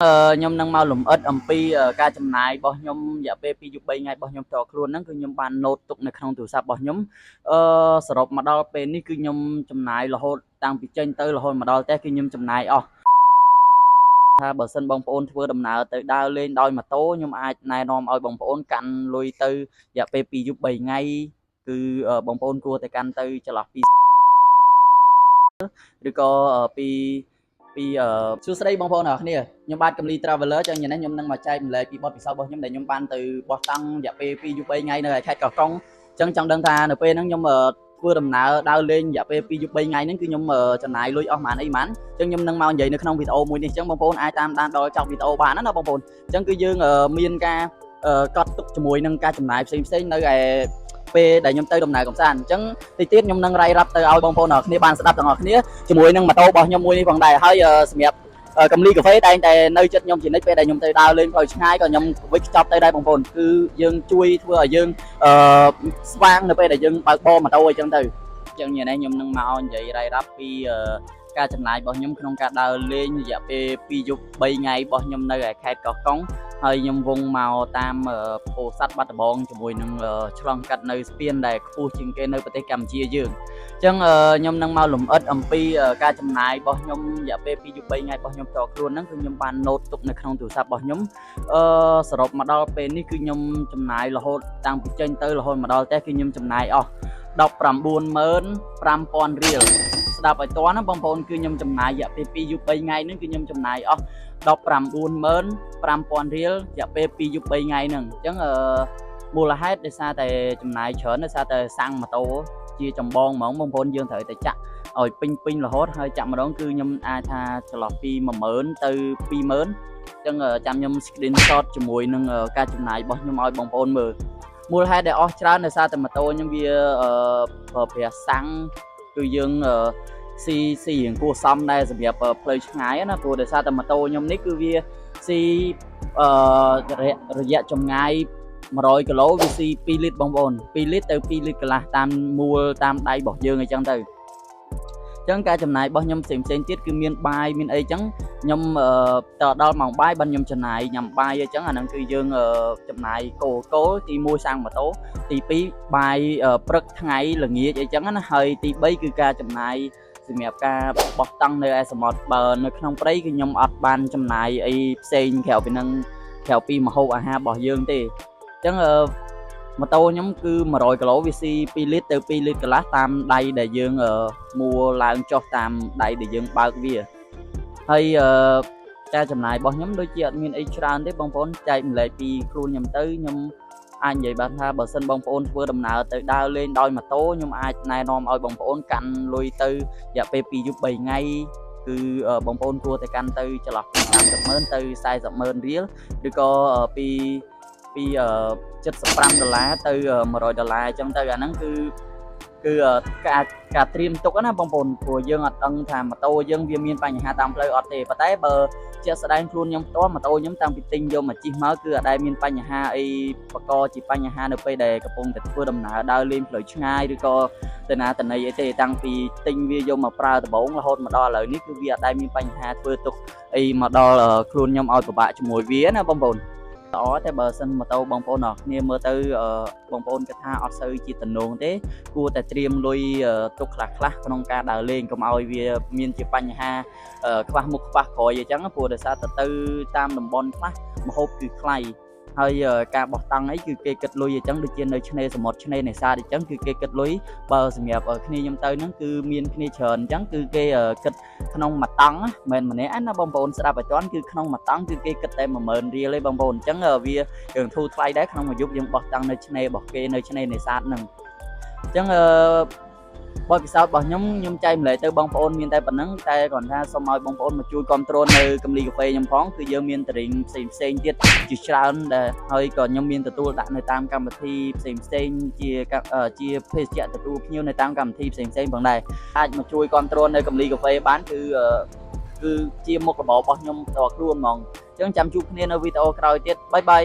ខ្ញុំនឹងមកលំអិតអំពីការចំណាយរបស់ខ្ញុំរយៈពេល2យប់3ថ្ងៃរបស់ខ្ញុំផ្ទាល់ខ្លួនហ្នឹងគឺខ្ញុំបានណូតទុកនៅក្នុងទូរស័ព្ទរបស់ខ្ញុំសរុបមកដល់ពេលនេះគឺខ្ញុំចំណាយរហូតតាំងពីចេញទៅរហូតមកដល់ផ្ទះគឺខ្ញុំចំណាយអស់ថាបើសិនបងប្អូនធ្វើដំណើរទៅដើរលេងដោយម៉ូតូខ្ញុំអាចណែនាំឲ្យបងប្អូនកាន់លុយទៅរយៈពេល2យប់3ថ្ងៃគឺបងប្អូនគួរតែកាន់ទៅចន្លោះពីឬក៏ពីសួស្តីបងប្អូនអរគ្នាខ្ញុំបាទកំលី Traveler ចឹងយ៉ាងនេះខ្ញុំនឹងមកចែកម្លែកពីបទពិសោធន៍របស់ខ្ញុំដែលខ្ញុំបានទៅបោះតង់រយៈពេល2យប់3ថ្ងៃនៅខេត្តកោះកុងចឹងចង់ដឹងថានៅពេលហ្នឹងខ្ញុំធ្វើដំណើរដើរលេងរយៈពេល2យប់3ថ្ងៃហ្នឹងគឺខ្ញុំចំណាយលុយអស់ប៉ុន្មានអីប៉ុន្មានចឹងខ្ញុំនឹងមកនិយាយនៅក្នុងវីដេអូមួយនេះចឹងបងប្អូនអាចតាមដានដល់ចប់វីដេអូបានណាបងប្អូនចឹងគឺយើងមានការកត់ទុកជាមួយនឹងការចំណាយផ្សេងនៅឯពេលដែលខ្ញុំទៅដំណើរកំសាន្តអញ្ចឹងតិចទៀតខ្ញុំនឹងរាយរាប់ទៅឲ្យបងប្អូនអរគ្នាបានស្ដាប់ទាំងអស់គ្នាជាមួយនឹងម៉ូតូរបស់ខ្ញុំមួយនេះផងដែរហើយសម្រាប់កំលីកាហ្វេតែងតែនៅចិត្តខ្ញុំជានិច្ចពេលដែលខ្ញុំទៅដើរលេងផ្លូវឆ្ងាយក៏ខ្ញុំវិចខ្ចប់ទៅដែរបងប្អូនគឺយើងជួយធ្វើឲ្យយើងស្វាងនៅពេលដែលយើងបើកបរម៉ូតូអញ្ចឹងទៅអញ្ចឹងនេះខ្ញុំនឹងមកនិយាយរាយរាប់ពីការចំណាយរបស់ខ្ញុំក្នុងការដើរលេងរយៈពេល2យប់3ថ្ងៃរបស់ខ្ញុំនៅឯខេត្តកោះកុងហើយខ្ញុំវងមកតាមពោធិ៍សាត់បាត់ដំបងជាមួយនឹងឆ្លងកាត់នៅស្ពានដែលខ្ពស់ជាងគេនៅប្រទេសកម្ពុជាយើងអញ្ចឹងខ្ញុំនឹងមកលំអិតអំពីការចំណាយរបស់ខ្ញុំរយៈពេល2យប់3ថ្ងៃរបស់ខ្ញុំផ្ទាល់ខ្លួនហ្នឹងគឺខ្ញុំបានណូតទុកនៅក្នុងទូរស័ព្ទរបស់ខ្ញុំសរុបមកដល់ពេលនេះគឺខ្ញុំចំណាយរហូតតាំងពីចេញទៅរហូតមកដល់ផ្ទះគឺខ្ញុំចំណាយអស់195,000 រៀលស្ដាប់ឲ្យតន់ណាបងប្អូនគឺខ្ញុំចំណាយរយៈពេល2យប់3ថ្ងៃហ្នឹងគឺខ្ញុំចំណាយអស់195,000 រៀលរយៈពេល2យប់3ថ្ងៃហ្នឹងអញ្ចឹងមូលហេតុដោយសារតែចំណាយច្រើនដោយសារតែសាំងម៉ូតូជាចម្បងហ្មងបងប្អូនយើងត្រូវតែចាក់ឲ្យពេញរហូតហើយចាក់ម្ដងគឺខ្ញុំអាចថាចន្លោះពី10000ទៅ20000អញ្ចឹងចាំខ្ញុំ screenshot ជាមួយនឹងការចំណាយរបស់ខ្ញុំឲ្យបងប្អូនមើលមូលហេតុដែលអស់ច្រើនដោយសារតែម៉ូតូខ្ញុំវាប្រើប្រាស់សាំងគឺយើងស៊ីរៀងគួរសមដែរសម្រាប់ផ្លូវឆ្ងាយណាព្រោះដោយសារតែម៉ូតូខ្ញុំនេះគឺវាស៊ីរយៈចម្ងាយ100គីឡូវាស៊ី2លីត្របងប្អូន2លីត្រទៅ2លីត្រកន្លះតាមមូលតាមដៃរបស់យើងអញ្ចឹងទៅអញ្ចឹងការចំណាយរបស់ខ្ញុំផ្សេងទៀតគឺមានបាយមានអីអញ្ចឹងខ្ញុំតដល់ម៉ោងបាយបានខ្ញុំចំណាយញ៉ាំបាយអញ្ចឹងអាហ្នឹងគឺយើងចំណាយគោលទី1សាំងម៉ូតូទី2បាយព្រឹកថ្ងៃល្ងាចអីចឹងណាហើយទី3គឺការចំណាយសម្រាប់ការបោះតង់នៅឯសមុទ្របើនៅក្នុងព្រៃគឺខ្ញុំអត់បានចំណាយអីផ្សេងក្រៅពីនឹងក្រៅពីម្ហូបអាហាររបស់យើងទេអញ្ចឹងម៉ូតូខ្ញុំគឺ100គីឡូវាស៊ី2លីត្រទៅ2លីត្រកន្លះតាមដៃដែលយើងមួលឡើងចុះតាមដៃដែលយើងបើកវាហើយការចំណាយរបស់ខ្ញុំដូចជាអត់មានអីច្រើនទេបងប្អូនចែកម្លែកពីខ្លួនខ្ញុំទៅខ្ញុំអាចនិយាយបានថាបើសិនបងប្អូនធ្វើដំណើរទៅដើរលេងដោយម៉ូតូខ្ញុំអាចណែនាំឲ្យបងប្អូនកាន់លុយទៅរយៈពេល2យប់3ថ្ងៃគឺបងប្អូនគួរតែកាន់ទៅចន្លោះពី30,000ទៅ40,000 រៀលឬក៏ពី$75ទៅ$100អញ្ចឹងទៅអាហ្នឹងគឺការត្រៀមទុកណាបងប្អូនព្រោះយើងអត់ដឹងថាម៉ូតូយើងវាមានបញ្ហាតាមផ្លូវអត់ទេប៉ុន្តែបើជាក់ស្ដែងខ្លួនខ្ញុំផ្ទាល់ម៉ូតូខ្ញុំតាំងពីទិញយកមកជិះមកគឺអត់ដែលមានបញ្ហាអីបកជាបញ្ហានៅពេលដែលកំពុងតែធ្វើដំណើរដើរលេងផ្លូវឆ្ងាយឬក៏ទៅណាទៅណីអីទេតាំងពីទិញវាយកមកប្រើដំបូងរហូតមកដល់ឥឡូវនេះគឺវាអត់ដែលមានបញ្ហាធ្វើទុកអីមកដល់ខ្លួនខ្ញុំឲ្យពិបាកជាមួយវាណាបងប្អូនល្អតែបើសិនម៉ូតូបងប្អូនអរគ្នាមើលទៅបងប្អូនគិតថាអត់សូវជាតំណងទេគួរតែត្រៀមលុយទុកខ្លះក្នុងការដើរលេងកុំឲ្យវាមានជាបញ្ហាខ្វះមុខខ្វះក្រោយអញ្ចឹងព្រោះដោយសារទៅតាមតំបន់ខ្លះម្ហូបគឺថ្លៃហើយការបោះតង់អីគឺគេគិតលុយអញ្ចឹងដូចជានៅឆ្នេរសមុទ្រឆ្នេរនេសាទអញ្ចឹងគឺគេគិតលុយបើសម្រាប់គ្នាខ្ញុំទៅហ្នឹងគឺមានគ្នាច្រើនអញ្ចឹងគឺគេគិតក្នុងមួយតង់មិនមែនម្នាក់ណាបងប្អូនស្ដាប់ឲ្យទាន់គឺក្នុងមួយតង់គឺគេគិតតែ10000រៀលទេបងប្អូនអញ្ចឹងវារឿងធូរថ្លៃដែរក្នុងមួយយប់យើងបោះតង់នៅឆ្នេររបស់គេនៅឆ្នេរនេសាទហ្នឹងអញ្ចឹងបទពិសោធន៍របស់ខ្ញុំចែកម្លែកទៅបងប្អូនមានតែប៉ុណ្្នឹងតែគ្រាន់ថាសូមឲ្យបងប្អូនមកជួយគ្រប់គ្រងនៅកំលីកាហ្វេខ្ញុំផងគឺយើងមានតរិញផ្សេងទៀតជាច្រើនដែលហើយក៏ខ្ញុំមានទទួលដាក់នៅតាមកម្មវិធីផ្សេងជាភេសជ្ជៈទទួលភ្ញៀវនៅតាមកម្មវិធីផ្សេងផងដែរអាចមកជួយគ្រប់គ្រងនៅកំលីកាហ្វេបានគឺជាមុខរបររបស់ខ្ញុំផ្ទាល់ខ្លួនហ្មងអញ្ចឹងចាំជួបគ្នានៅវីដេអូក្រោយទៀតបាយ